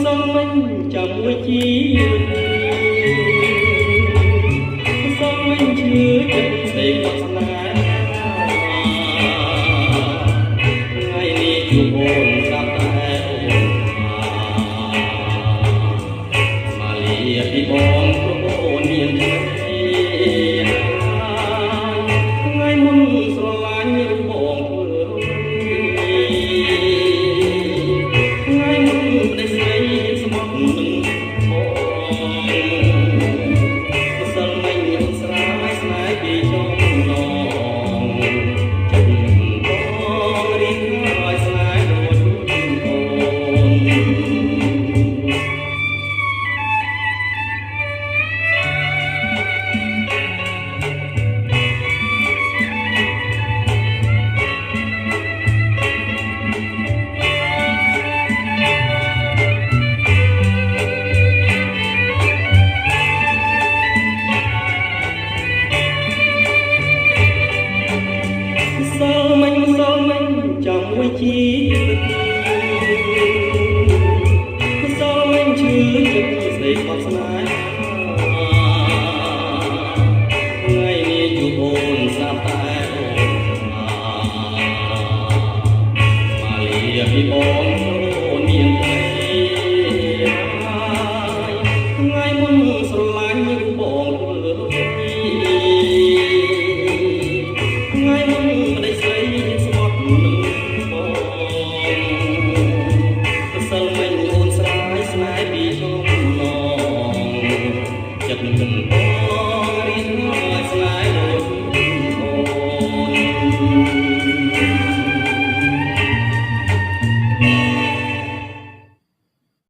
សំមិញចាំមួយជីសំមិញឈឺចិត្តស្ដីគាត់ស្នេហ៍ថ្ងៃនេះជួបអូនស្រាប់តែអូនមកលាពីបងព្រោះអូនមានថ្មីថ្ងៃមុនស្រឡាញ់រូបបងថ្ងៃមុនได้ស្រីស្មោះនឹងបងសិលមិញអូនស្រាយស្នេហ៍ពីចុងឡងចិត្តបងរីករាយស្នេហ៍ដូចអូចាំមួយជីវិតសំមិញឈឺចិត្តស្ដីគាត់ស្នេហ៍ថ្ងៃនេះជួបអូនស្រាប់តែអូនមកលាពីបងអូនមានថ្មីថ្ងៃមុនស្រឡាញ់រូបបងថ្ងៃមុនប្តីស្រីស្មោះនឹងសិលមិញអូនស្រាយស្នេហ៍ពីចុងឡងចិត្តមិន